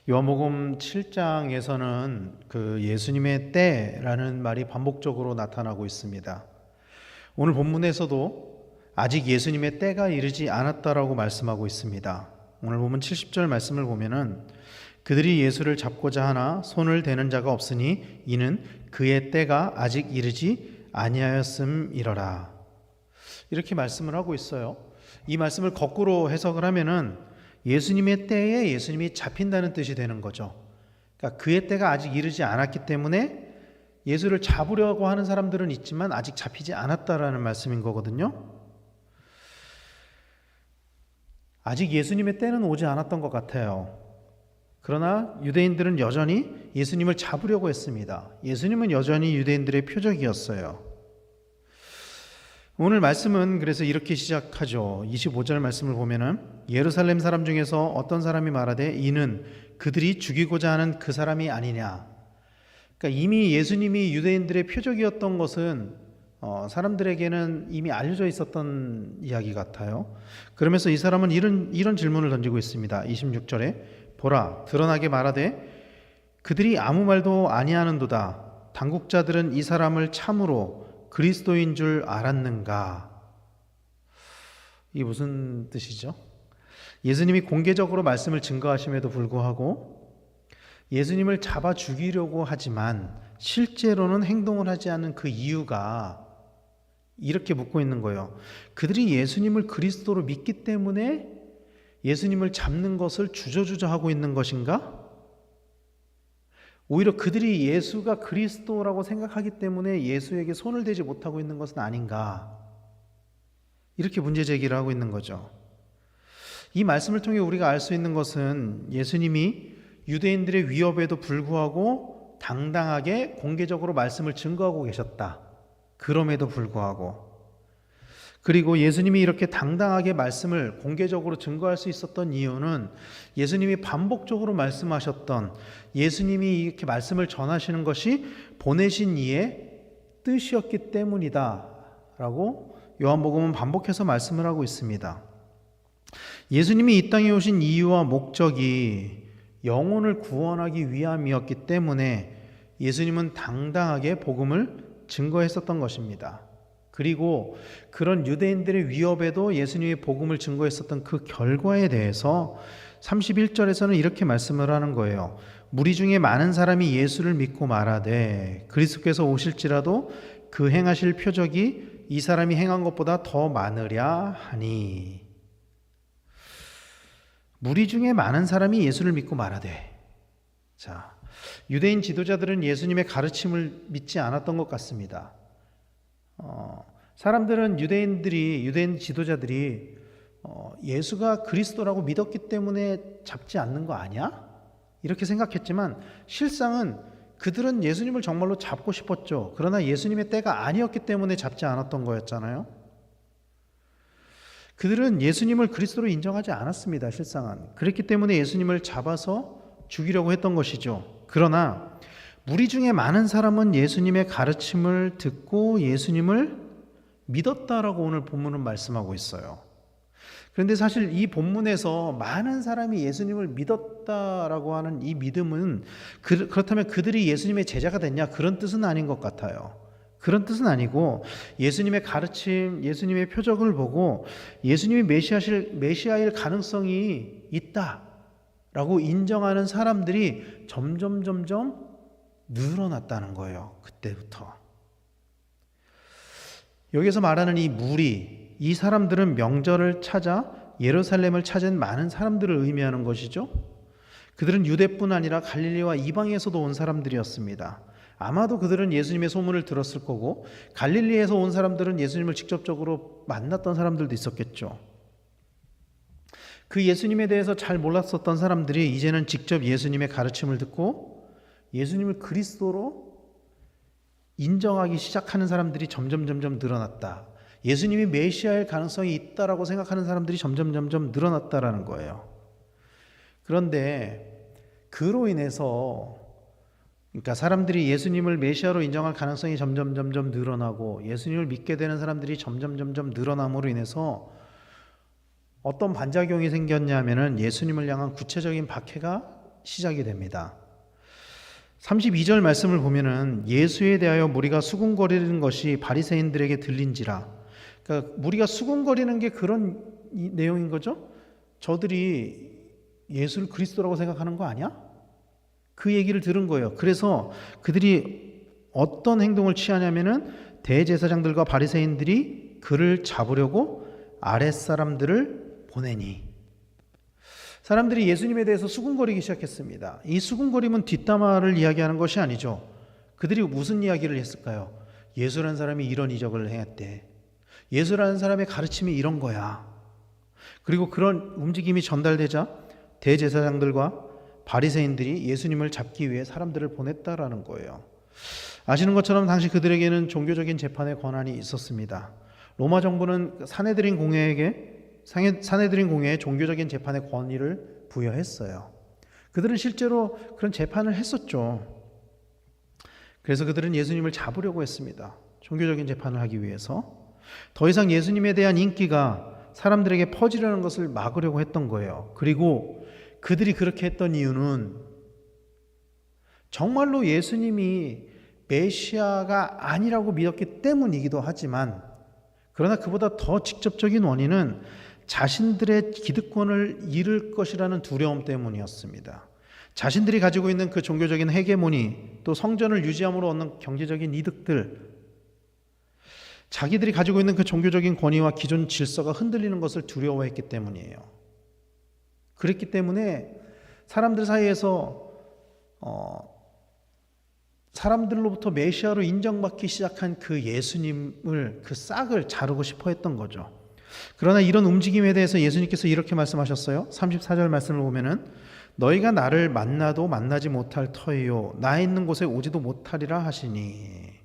요한복음 7장에서는 그 예수님의 때라는 말이 반복적으로 나타나고 있습니다. 오늘 본문에서도 아직 예수님의 때가 이르지 않았다라고 말씀하고 있습니다. 오늘 본문 70절 말씀을 보면은 그들이 예수를 잡고자 하나 손을 대는 자가 없으니 이는 그의 때가 아직 이르지 아니하였음이러라. 이렇게 말씀을 하고 있어요. 이 말씀을 거꾸로 해석을 하면은 예수님의 때에 예수님이 잡힌다는 뜻이 되는 거죠. 그러니까 그의 때가 아직 이르지 않았기 때문에 예수를 잡으려고 하는 사람들은 있지만 아직 잡히지 않았다라는 말씀인 거거든요. 아직 예수님의 때는 오지 않았던 것 같아요. 그러나 유대인들은 여전히 예수님을 잡으려고 했습니다. 예수님은 여전히 유대인들의 표적이었어요. 오늘 말씀은 그래서 이렇게 시작하죠. 25절 말씀을 보면은 예루살렘 사람 중에서 어떤 사람이 말하되 이는 그들이 죽이고자 하는 그 사람이 아니냐. 그러니까 이미 예수님이 유대인들의 표적이었던 것은 사람들에게는 이미 알려져 있었던 이야기 같아요. 그러면서 이 사람은 이런 질문을 던지고 있습니다. 26절에 보라 드러나게 말하되 그들이 아무 말도 아니하는도다. 당국자들은 이 사람을 참으로 그리스도인 줄 알았는가? 이게 무슨 뜻이죠? 예수님이 공개적으로 말씀을 증거하심에도 불구하고 예수님을 잡아 죽이려고 하지만 실제로는 행동을 하지 않는 그 이유가 이렇게 묻고 있는 거예요. 그들이 예수님을 그리스도로 믿기 때문에 예수님을 잡는 것을 주저주저 하고 있는 것인가? 오히려 그들이 예수가 그리스도라고 생각하기 때문에 예수에게 손을 대지 못하고 있는 것은 아닌가? 이렇게 문제 제기를 하고 있는 거죠. 이 말씀을 통해 우리가 알 수 있는 것은 예수님이 유대인들의 위협에도 불구하고 당당하게 공개적으로 말씀을 증거하고 계셨다. 그럼에도 불구하고 그리고 예수님이 이렇게 당당하게 말씀을 공개적으로 증거할 수 있었던 이유는 예수님이 반복적으로 말씀하셨던 예수님이 이렇게 말씀을 전하시는 것이 보내신 이의 뜻이었기 때문이다 라고 요한복음은 반복해서 말씀을 하고 있습니다. 예수님이 이 땅에 오신 이유와 목적이 영혼을 구원하기 위함이었기 때문에 예수님은 당당하게 복음을 증거했었던 것입니다. 그리고 그런 유대인들의 위협에도 예수님이 복음을 증거했었던 그 결과에 대해서 31절에서는 이렇게 말씀을 하는 거예요. 무리 중에 많은 사람이 예수를 믿고 말하되 그리스도께서 오실지라도 그 행하실 표적이 이 사람이 행한 것보다 더 많으랴 하니. 무리 중에 많은 사람이 예수를 믿고 말하되. 자, 유대인 지도자들은 예수님의 가르침을 믿지 않았던 것 같습니다. 사람들은 유대인 지도자들이 예수가 그리스도라고 믿었기 때문에 잡지 않는 거 아니야? 이렇게 생각했지만 실상은 그들은 예수님을 정말로 잡고 싶었죠. 그러나 예수님의 때가 아니었기 때문에 잡지 않았던 거였잖아요. 그들은 예수님을 그리스도로 인정하지 않았습니다. 실상은. 그랬기 때문에 예수님을 잡아서 죽이려고 했던 것이죠. 그러나 무리 중에 많은 사람은 예수님의 가르침을 듣고 예수님을 믿었다라고 오늘 본문은 말씀하고 있어요. 그런데 사실 이 본문에서 많은 사람이 예수님을 믿었다라고 하는 이 믿음은 그렇다면 그들이 예수님의 제자가 됐냐? 그런 뜻은 아닌 것 같아요. 그런 뜻은 아니고 예수님의 가르침, 예수님의 표적을 보고 예수님이 메시아일 가능성이 있다라고 인정하는 사람들이 점점 늘어났다는 거예요. 그때부터. 여기서 말하는 이 무리, 이 사람들은 명절을 찾아 예루살렘을 찾은 많은 사람들을 의미하는 것이죠. 그들은 유대뿐 아니라 갈릴리와 이방에서도 온 사람들이었습니다. 아마도 그들은 예수님의 소문을 들었을 거고 갈릴리에서 온 사람들은 예수님을 직접적으로 만났던 사람들도 있었겠죠. 그 예수님에 대해서 잘 몰랐었던 사람들이 이제는 직접 예수님의 가르침을 듣고 예수님을 그리스도로 인정하기 시작하는 사람들이 점점 늘어났다. 예수님이 메시아일 가능성이 있다라고 생각하는 사람들이 점점 늘어났다라는 거예요. 그런데 그로 인해서 그러니까 사람들이 예수님을 메시아로 인정할 가능성이 점점 늘어나고 예수님을 믿게 되는 사람들이 점점 늘어남으로 인해서 어떤 반작용이 생겼냐면은 예수님을 향한 구체적인 박해가 시작이 됩니다. 32절 말씀을 보면은 예수에 대하여 무리가 수군거리는 것이 바리새인들에게 들린지라. 그러니까 무리가 수군거리는 게 그런 내용인 거죠. 저들이 예수를 그리스도라고 생각하는 거 아니야? 그 얘기를 들은 거예요. 그래서 그들이 어떤 행동을 취하냐면은 대제사장들과 바리새인들이 그를 잡으려고 아랫사람들을 보내니, 사람들이 예수님에 대해서 수군거리기 시작했습니다. 이 수군거림은 뒷담화를 이야기하는 것이 아니죠. 그들이 무슨 이야기를 했을까요? 예수라는 사람이 이런 이적을 행했대. 예수라는 사람의 가르침이 이런 거야. 그리고 그런 움직임이 전달되자 대제사장들과 바리새인들이 예수님을 잡기 위해 사람들을 보냈다라는 거예요. 아시는 것처럼 당시 그들에게는 종교적인 재판의 권한이 있었습니다. 로마 정부는 사내드린 공회에 종교적인 재판의 권위를 부여했어요. 그들은 실제로 그런 재판을 했었죠. 그래서 그들은 예수님을 잡으려고 했습니다. 종교적인 재판을 하기 위해서. 더 이상 예수님에 대한 인기가 사람들에게 퍼지려는 것을 막으려고 했던 거예요. 그리고 그들이 그렇게 했던 이유는 정말로 예수님이 메시아가 아니라고 믿었기 때문이기도 하지만, 그러나 그보다 더 직접적인 원인은 자신들의 기득권을 잃을 것이라는 두려움 때문이었습니다. 자신들이 가지고 있는 그 종교적인 헤게모니, 또 성전을 유지함으로 얻는 경제적인 이득들, 자기들이 가지고 있는 그 종교적인 권위와 기존 질서가 흔들리는 것을 두려워했기 때문이에요. 그랬기 때문에 사람들 사이에서 사람들로부터 메시아로 인정받기 시작한 그 예수님을, 그 싹을 자르고 싶어 했던 거죠. 그러나 이런 움직임에 대해서 예수님께서 이렇게 말씀하셨어요. 34절 말씀을 보면은 너희가 나를 만나도 만나지 못할 터이요 나 있는 곳에 오지도 못하리라 하시니,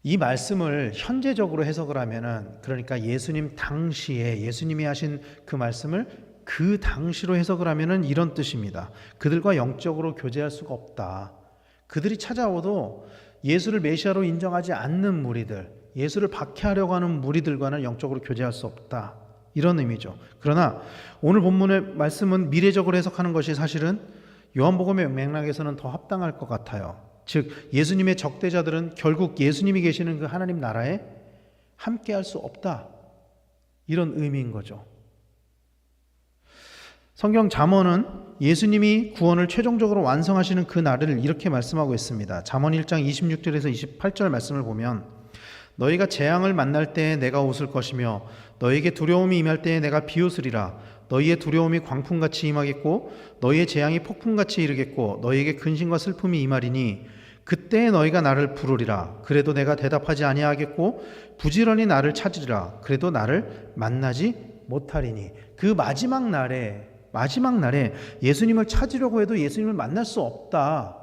이 말씀을 현재적으로 해석을 하면은, 그러니까 예수님 당시에 예수님이 하신 그 말씀을 그 당시로 해석을 하면은 이런 뜻입니다. 그들과 영적으로 교제할 수가 없다. 그들이 찾아오도 예수를 메시아로 인정하지 않는 무리들, 예수를 박해하려고 하는 무리들과는 영적으로 교제할 수 없다. 이런 의미죠. 그러나 오늘 본문의 말씀은 미래적으로 해석하는 것이 사실은 요한복음의 맥락에서는 더 합당할 것 같아요. 즉 예수님의 적대자들은 결국 예수님이 계시는 그 하나님 나라에 함께할 수 없다. 이런 의미인 거죠. 성경 잠언은 예수님이 구원을 최종적으로 완성하시는 그 날을 이렇게 말씀하고 있습니다. 잠언 1장 26절에서 28절 말씀을 보면 너희가 재앙을 만날 때에 내가 웃을 것이며 너희에게 두려움이 임할 때에 내가 비웃으리라. 너희의 두려움이 광풍같이 임하겠고 너희의 재앙이 폭풍같이 이르겠고 너희에게 근심과 슬픔이 임하리니 그때에 너희가 나를 부르리라. 그래도 내가 대답하지 아니하겠고 부지런히 나를 찾으리라. 그래도 나를 만나지 못하리니. 그 마지막 날에 예수님을 찾으려고 해도 예수님을 만날 수 없다.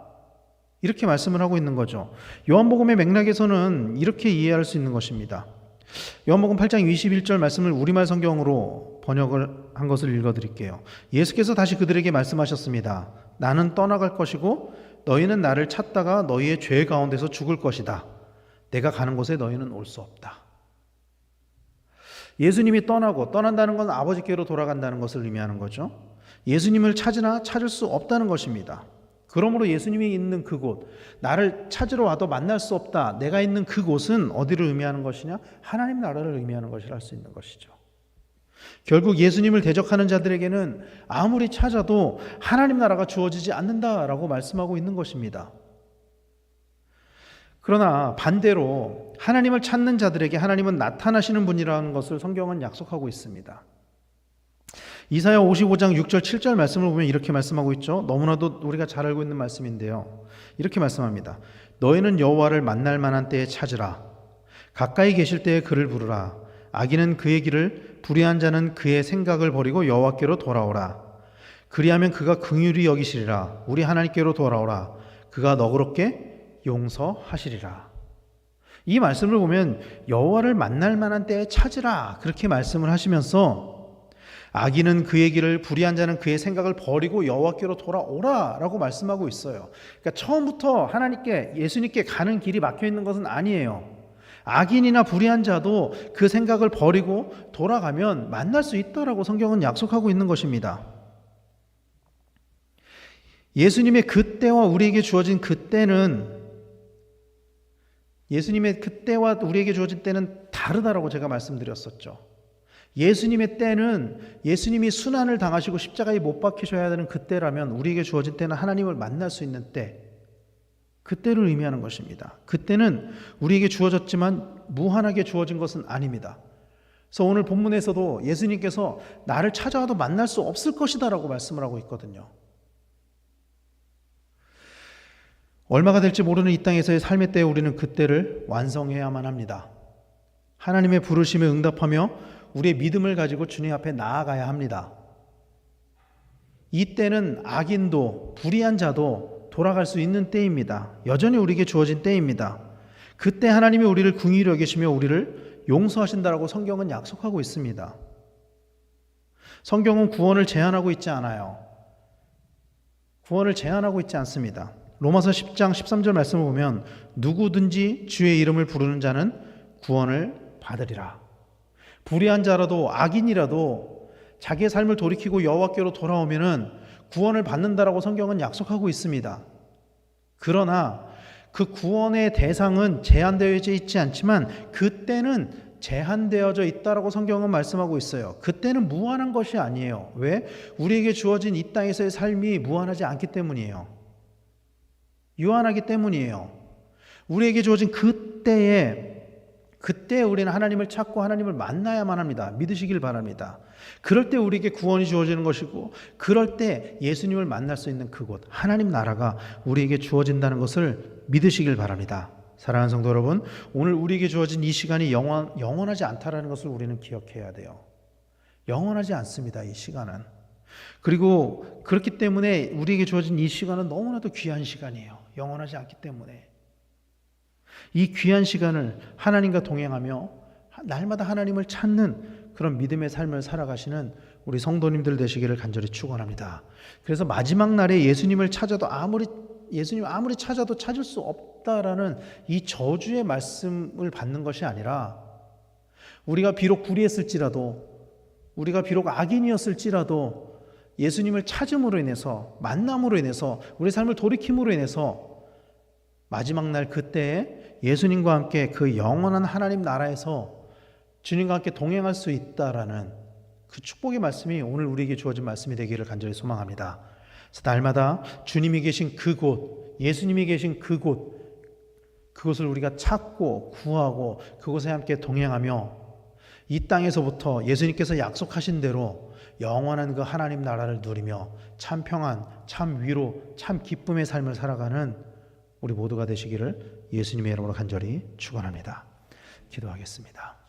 이렇게 말씀을 하고 있는 거죠. 요한복음의 맥락에서는 이렇게 이해할 수 있는 것입니다. 요한복음 8장 21절 말씀을 우리말 성경으로 번역을 한 것을 읽어드릴게요. 예수께서 다시 그들에게 말씀하셨습니다. 나는 떠나갈 것이고 너희는 나를 찾다가 너희의 죄 가운데서 죽을 것이다. 내가 가는 곳에 너희는 올 수 없다. 예수님이 떠난다는 건 아버지께로 돌아간다는 것을 의미하는 거죠. 예수님을 찾으나 찾을 수 없다는 것입니다. 그러므로 예수님이 있는 그곳, 나를 찾으러 와도 만날 수 없다. 내가 있는 그곳은 어디를 의미하는 것이냐? 하나님 나라를 의미하는 것이라 할 수 있는 것이죠. 결국 예수님을 대적하는 자들에게는 아무리 찾아도 하나님 나라가 주어지지 않는다라고 말씀하고 있는 것입니다. 그러나 반대로 하나님을 찾는 자들에게 하나님은 나타나시는 분이라는 것을 성경은 약속하고 있습니다. 이사야 55장 6절 7절 말씀을 보면 이렇게 말씀하고 있죠. 너무나도 우리가 잘 알고 있는 말씀인데요. 이렇게 말씀합니다. 너희는 여호와를 만날 만한 때에 찾으라. 가까이 계실 때에 그를 부르라. 악인은 그의 길을, 불의한 자는 그의 생각을 버리고 여호와께로 돌아오라. 그리하면 그가 긍휼히 여기시리라. 우리 하나님께로 돌아오라. 그가 너그럽게 용서하시리라. 이 말씀을 보면 여호와를 만날 만한 때에 찾으라 그렇게 말씀을 하시면서 악인은 그의 길을, 불의한 자는 그의 생각을 버리고 여호와께로 돌아오라 라고 말씀하고 있어요. 그러니까 처음부터 하나님께, 예수님께 가는 길이 막혀 있는 것은 아니에요. 악인이나 불의한 자도 그 생각을 버리고 돌아가면 만날 수 있다라고 성경은 약속하고 있는 것입니다. 예수님의 그때와 우리에게 주어진 그때는 예수님의 그때와 우리에게 주어진 때는 다르다라고 제가 말씀드렸었죠. 예수님의 때는 예수님이 순환을 당하시고 십자가에 못 박히셔야 되는 그때라면 우리에게 주어진 때는 하나님을 만날 수 있는 때, 그때를 의미하는 것입니다. 그때는 우리에게 주어졌지만 무한하게 주어진 것은 아닙니다. 그래서 오늘 본문에서도 예수님께서 나를 찾아와도 만날 수 없을 것이다 라고 말씀을 하고 있거든요. 얼마가 될지 모르는 이 땅에서의 삶의 때에 우리는 그때를 완성해야만 합니다. 하나님의 부르심에 응답하며 우리의 믿음을 가지고 주님 앞에 나아가야 합니다. 이 때는 악인도 불의한 자도 돌아갈 수 있는 때입니다. 여전히 우리에게 주어진 때입니다. 그때 하나님이 우리를 긍휼히 여기시며 우리를 용서하신다라고 성경은 약속하고 있습니다. 성경은 구원을 제한하고 있지 않아요. 구원을 제한하고 있지 않습니다. 로마서 10장 13절 말씀을 보면 누구든지 주의 이름을 부르는 자는 구원을 받으리라. 불의한 자라도 악인이라도 자기의 삶을 돌이키고 여호와께로 돌아오면은 구원을 받는다라고 성경은 약속하고 있습니다. 그러나 그 구원의 대상은 제한되어져 있지 않지만 그때는 제한되어져 있다라고 성경은 말씀하고 있어요. 그때는 무한한 것이 아니에요. 왜? 우리에게 주어진 이 땅에서의 삶이 무한하지 않기 때문이에요. 유한하기 때문이에요. 우리에게 주어진 그때 우리는 하나님을 찾고 하나님을 만나야만 합니다. 믿으시길 바랍니다. 그럴 때 우리에게 구원이 주어지는 것이고 그럴 때 예수님을 만날 수 있는 그곳 하나님 나라가 우리에게 주어진다는 것을 믿으시길 바랍니다. 사랑하는 성도 여러분, 오늘 우리에게 주어진 이 시간이 영원하지 않다라는 것을 우리는 기억해야 돼요. 영원하지 않습니다. 이 시간은. 그리고 그렇기 때문에 우리에게 주어진 이 시간은 너무나도 귀한 시간이에요. 영원하지 않기 때문에 이 귀한 시간을 하나님과 동행하며 날마다 하나님을 찾는 그런 믿음의 삶을 살아가시는 우리 성도님들 되시기를 간절히 축원합니다. 그래서 마지막 날에 예수님을 찾아도 예수님 아무리 찾아도 찾을 수 없다라는 이 저주의 말씀을 받는 것이 아니라 우리가 비록 불의했을지라도 우리가 비록 악인이었을지라도 예수님을 찾음으로 인해서 만남으로 인해서 우리 삶을 돌이킴으로 인해서 마지막 날 그때에 예수님과 함께 그 영원한 하나님 나라에서 주님과 함께 동행할 수 있다라는 그 축복의 말씀이 오늘 우리에게 주어진 말씀이 되기를 간절히 소망합니다. 그래서 날마다 주님이 계신 그곳, 예수님이 계신 그곳을 우리가 찾고 구하고 그곳에 함께 동행하며 이 땅에서부터 예수님께서 약속하신 대로 영원한 그 하나님 나라를 누리며 참 평안, 참 위로, 참 기쁨의 삶을 살아가는 우리 모두가 되시기를 예수님의 이름으로 간절히 축원합니다. 기도하겠습니다.